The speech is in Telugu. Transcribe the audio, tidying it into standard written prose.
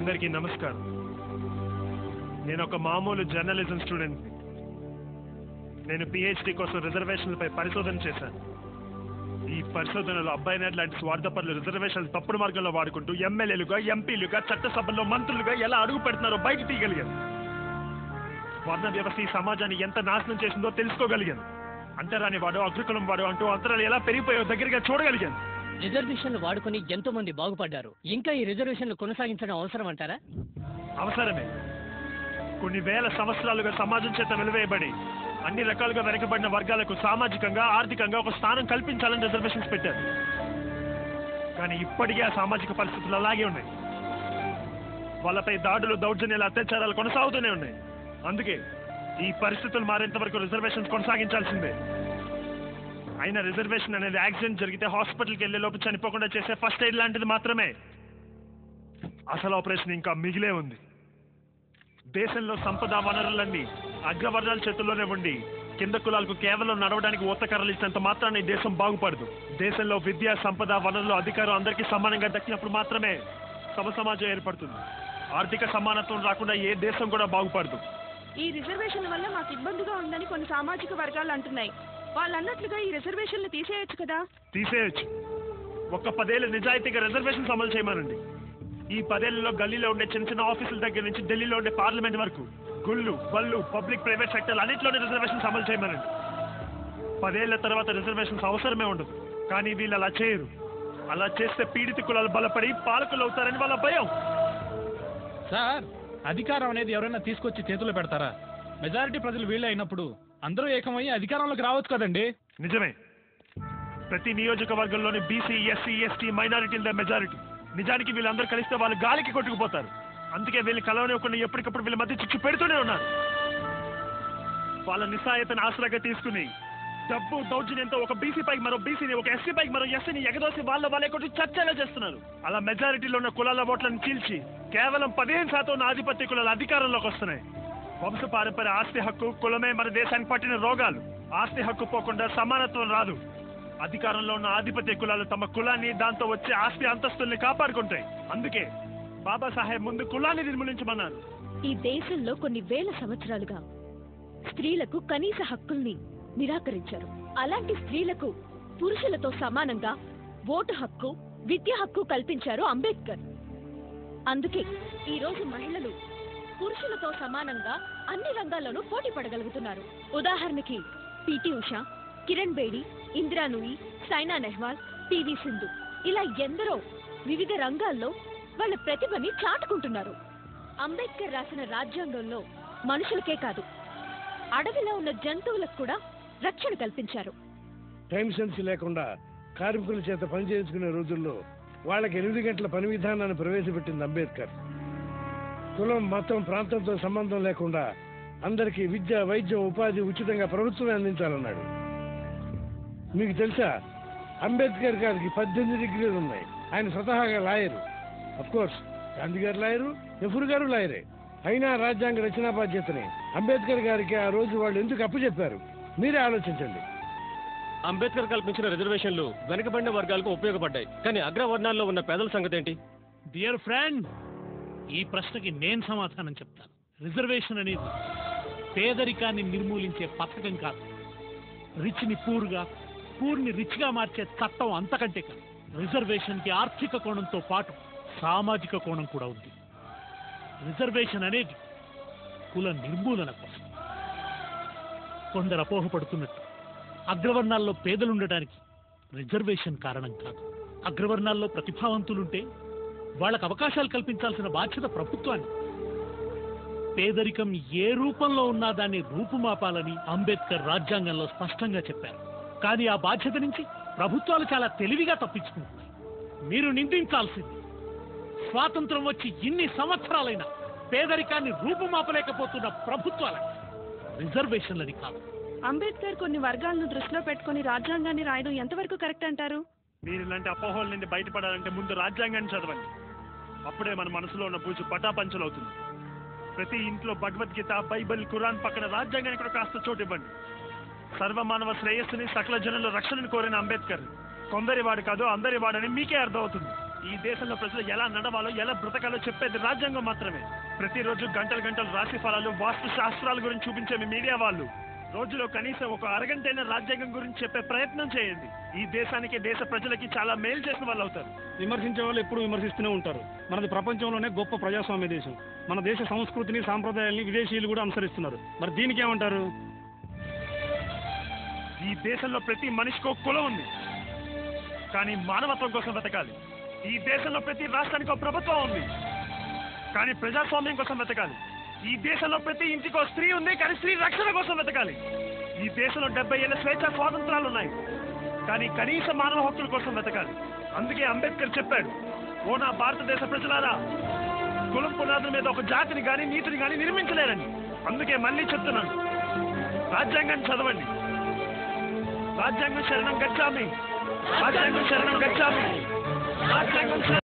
అందరికీ నమస్కారం. నేను ఒక మామూలు జర్నలిజం స్టూడెంట్. నేను పిహెచ్డి కోసం రిజర్వేషన్లపై పరిశోధన చేశాను. ఈ పరిశోధనలో అబ్బాయి నాయుడు లాంటి స్వార్థపరులు రిజర్వేషన్లు తప్పుడు మార్గంలో వాడుకుంటూ ఎమ్మెల్యేలుగా, ఎంపీలుగా, చట్టసభల్లో మంత్రులుగా ఎలా అడుగు పెడుతున్నారో బయట తీయగలిగాను. వర్ణ వ్యవస్థ ఈ సమాజాన్ని ఎంత నాశనం చేసిందో తెలుసుకోగలిగాను. అంటరాని వాడు, అగ్రకులం వాడు అంటూ అంతరాలు ఎలా పెరిగిపోయో దగ్గరగా చూడగలిగాను. రిజర్వేషన్లు వాడుకొని ఎంతో మంది బాగుపడ్డారు. ఇంకా ఈ రిజర్వేషన్లు కొనసాగించడం అవసరం అంటారా? అవసరమే. కొన్ని వేల సంవత్సరాలుగా సమాజం చేత వెలువేయబడి అన్ని రకాలుగా వెనకబడిన వర్గాలకు సామాజికంగా, ఆర్థికంగా ఒక స్థానం కల్పించాలని రిజర్వేషన్స్ పెట్టారు. కానీ ఇప్పటికీ ఆ సామాజిక పరిస్థితులు అలాగే ఉన్నాయి. వాళ్ళపై దాడులు, దౌర్జన్యాలు, అత్యాచారాలు కొనసాగుతూనే ఉన్నాయి. అందుకే ఈ పరిస్థితులు మారేంత వరకు రిజర్వేషన్స్ కొనసాగించాల్సిందే. అయినా రిజర్వేషన్ అనేది యాక్సిడెంట్ జరిగితే హాస్పిటల్కి వెళ్లే లోపు చనిపోకుండా చేసే ఫస్ట్ ఎయిడ్ లాంటిది మాత్రమే. అసలు ఆపరేషన్ ఇంకా మిగిలే ఉంది. దేశంలో సంపద వనరులన్నీ అగ్రవర్ణాల చేతుల్లోనే ఉండి కింద కులాలకు కేవలం నడవడానికి ఊతకర్రలు ఇచ్చినంత మాత్రాన్ని దేశం బాగుపడదు. దేశంలో విద్య, సంపద, వనరులు, అధికారం అందరికీ సమానంగా దక్కినప్పుడు మాత్రమే సమాజం ఏర్పడుతుంది. ఆర్థిక సమానత్వం రాకుండా ఏ దేశం కూడా బాగుపడదు. ఈ రిజర్వేషన్ల వల్ల మాకు ఇబ్బందిగా ఉందని కొన్ని సామాజిక వర్గాలు అంటున్నాయి. వాళ్ళు అన్నట్లుగా ఈ రిజర్వేషన్లు తీసేయొచ్చు కదా? తీసేయొచ్చు. ఒక్క 10 ఏళ్ళు నిజాయితీగా రిజర్వేషన్స్ అమలు చేయమనండి. ఈ 10 ఏళ్లలో గల్లీలో ఉండే చిన్న చిన్న ఆఫీసుల దగ్గర నుంచి ఢిల్లీలో ఉండే పార్లమెంట్ వరకు గుళ్ళు, బళ్ళు, పబ్లిక్, ప్రైవేట్ సెక్టర్ అన్నింటిలోనే రిజర్వేషన్స్ అమలు చేయమనండి. 10 ఏళ్ల తర్వాత రిజర్వేషన్స్ అవసరమే ఉండదు. కానీ వీళ్ళు అలా చేయరు. అలా చేస్తే పీడిత కులాలు బలపడి పాలకులు అవుతారని వాళ్ళ భయం. సార్, అధికారం అనేది ఎవరైనా తీసుకొచ్చి చేతుల్లో పెడతారా? మెజారిటీ ప్రజలు వీళ్ళే అయినప్పుడు అందరూ ఏకమయ్యి అధికారంలోకి రావచ్చు కదండి. నిజమే. ప్రతి నియోజకవర్గంలోని బీసీ, ఎస్సీ, ఎస్టీ, మైనారిటీల మెజారిటీ. నిజానికి వీళ్ళందరూ కలిస్తే వాళ్ళు గాలికి కొట్టుకుపోతారు. అందుకే వీళ్ళు కలవనివ్వకుండా ఎప్పటికప్పుడు వీళ్ళ మధ్య చిచ్చు పెడుతూనే ఉన్నారు. వాళ్ళ నిస్సాయతను ఆసరాగా తీసుకుని డబ్బు, దౌర్జన్యంతో ఒక బీసీ పైకి మరో బీసీని, ఒక ఎస్సీ పైకి మరో ఎస్సీని ఎగదోసి వాళ్ళే కొట్టి చర్చలా చేస్తున్నారు. అలా మెజారిటీలో ఉన్న కులాల ఓట్లను చీల్చి కేవలం 15% ఉన్న ఆధిపత్య కులాల అధికారంలోకి వస్తున్నాయి. వంశ పారంపర్య ఆస్తి హక్కు, కులమే మన దేశానికి పట్టిన రోగాలు. ఆస్తి హక్కు పోకుండా సమానత్వం రాదు. అధికారంలో ఉన్న ఆధిపత్య కులాలు తమ కులాన్ని, దాంతో వచ్చే ఆస్తి అంతస్తుల్ని కాపాడుకుంటాయి. అందుకే బాబాసాహెబ్ ముందు కులాన్ని నిర్మూలించమన్నారు. ఈ దేశంలో కొన్ని వేల సంవత్సరాలుగా స్త్రీలకు కనీస హక్కుల్ని నిరాకరించారు. అలాంటి స్త్రీలకు పురుషులతో సమానంగా ఓటు హక్కు, విద్య హక్కు కల్పించారు అంబేద్కర్. అందుకే ఈ రోజు మహిళలు పురుషులతో సమానంగా అన్ని రంగాల్లోనూ పోటీ పడగలుగుతున్నారు. ఉదాహరణకి పిటి ఉషా, కిరణ్ బేడి, ఇందిరా నూయి, సైనా నెహ్వాల్, పివి సింధు ఇలా ఎందరో వివిధ రంగాల్లో వాళ్ళ ప్రతిభని చాటుకుంటున్నారు. అంబేద్కర్ రాసిన రాజ్యాంగంలో మనుషులకే కాదు, అడవిలో ఉన్న జంతువులకు కూడా రక్షణ కల్పించారు. టైం సెన్స్ లేకుండా కార్మికుల చేత పనిచేయించుకునే రోజుల్లో వాళ్ళకి 8 గంటల పని విధానాన్ని ప్రవేశపెట్టింది అంబేద్కర్. కులం, మతం, ప్రాంతంతో సంబంధం లేకుండా అందరికీ విద్య, వైద్యం, ఉపాధి ఉచితంగా ప్రభుత్వమే అందించాలన్నాడు. మీకు తెలుసా, అంబేద్కర్ గారికి 18 డిగ్రీలు ఉన్నాయి. ఆయన స్వతహాగా లాయరు. అఫ్కోర్స్ గాంధీ గారు లాయరు, నెహ్రూ గారు లాయరే. అయినా రాజ్యాంగ రచనా బాధ్యతని అంబేద్కర్ గారికి ఆ రోజు వాళ్ళు ఎందుకు అప్పచెప్పారు? మీరే ఆలోచించండి. అంబేద్కర్ కల్పించిన రిజర్వేషన్లు వెనుకబడిన వర్గాలకు ఉపయోగపడ్డాయి. కానీ అగ్రవర్ణాల్లో ఉన్న పేదల సంగతి ఏంటి? డియర్ ఫ్రెండ్, ఈ ప్రశ్నకి నేను సమాధానం చెప్తాను. రిజర్వేషన్ అనేది పేదరికాన్ని నిర్మూలించే పథకం కాదు. రిచ్ని పూర్గా, పూర్ని రిచ్గా మార్చే చట్టం అంతకంటే కాదు. రిజర్వేషన్కి ఆర్థిక కోణంతో పాటు సామాజిక కోణం కూడా ఉంది. రిజర్వేషన్ అనేది కుల నిర్మూలన కోసం. కొందరు అపోహపడుతున్నట్టు అగ్రవర్ణాల్లో పేదలుండటానికి రిజర్వేషన్ కారణం కాదు. అగ్రవర్ణాల్లో ప్రతిభావంతులుంటే వాళ్ళకు అవకాశాలు కల్పించాల్సిన బాధ్యత ప్రభుత్వాన్ని. పేదరికం ఏ రూపంలో ఉన్నా దాన్ని రూపుమాపాలని అంబేద్కర్ రాజ్యాంగంలో స్పష్టంగా చెప్పారు. కానీ ఆ బాధ్యత నుంచి ప్రభుత్వాలు చాలా తెలివిగా తప్పించుకుంటున్నాయి. మీరు నిందించాల్సింది స్వాతంత్రం వచ్చి ఇన్ని సంవత్సరాలైనా పేదరికాన్ని రూపుమాపలేకపోతున్న ప్రభుత్వాలని, రిజర్వేషన్లని కాదు. అంబేద్కర్ కొన్ని వర్గాలను దృష్టిలో పెట్టుకుని రాజ్యాంగాన్ని రాయడం ఎంతవరకు కరెక్ట్ అంటారు? మీరు ఇలాంటి అపోహల నుండి బయటపడాలంటే ముందు రాజ్యాంగాన్ని చదవండి. అప్పుడే మన మనసులో ఉన్న బూజు పటాపంచలవుతుంది. ప్రతి ఇంట్లో భగవద్గీత, బైబిల్, ఖురాన్ పక్కన రాజ్యాంగానికి కూడా కాస్త చోటు ఇవ్వండి. సర్వమానవ శ్రేయస్సుని, సకల జనుల రక్షణను కోరిన అంబేద్కర్ కొందరి వాడు కాదు, అందరి వాడని మీకే అర్థమవుతుంది. ఈ దేశంలో ప్రజలు ఎలా నడవాలో ఎలా బ్రతకాలో చెప్పేది రాజ్యాంగం మాత్రమే. ప్రతిరోజు గంటలు గంటలు రాశి ఫలాలు వాస్తు శాస్త్రాల గురించి చూపించే మీ మీడియా వాళ్ళు రోజులో కనీసం ఒక అరగంటైనా రాజ్యాంగం గురించి చెప్పే ప్రయత్నం చేయండి. ఈ దేశానికి దేశ ప్రజలకి చాలా మేలు చేసిన వాళ్ళు అవుతారు. విమర్శించే వాళ్ళు ఎప్పుడు విమర్శిస్తూనే ఉంటారు. మనది ప్రపంచంలోనే గొప్ప ప్రజాస్వామ్య దేశం. మన దేశ సంస్కృతిని సాంప్రదాయాల్ని విదేశీయులు కూడా అనుసరిస్తున్నారు. మరి దీనికి ఏమంటారు? ఈ దేశంలో ప్రతి మనిషికి ఒక కులం ఉంది, కానీ మానవత్వం కోసం వెతకాలి. ఈ దేశంలో ప్రతి రాష్ట్రానికి ఒక ప్రభుత్వం ఉంది, కానీ ప్రజాస్వామ్యం కోసం వెతకాలి. ఈ దేశంలో ప్రతి ఇంటికి ఒక స్త్రీ ఉంది, కానీ స్త్రీ రక్షణ కోసం వెతకాలి. ఈ దేశంలో 70 ఏళ్ల స్వేచ్ఛ స్వాతంత్రాలు ఉన్నాయి, కానీ కనీస మానవ హక్కుల కోసం వెతకాలి. అందుకే అంబేద్కర్ చెప్పాడు, ఓ నా భారతదేశ ప్రజలారా, కులం పునాదుల మీద ఒక జాతిని కానీ నీతిని కానీ నిర్మించలేరని. అందుకే మళ్ళీ చెప్తున్నాను, రాజ్యాంగాన్ని చదవండి. రాజ్యాంగం శరణం గచ్చామి, రాజ్యాంగం శరణం గచ్చామి, రాజ్యాంగం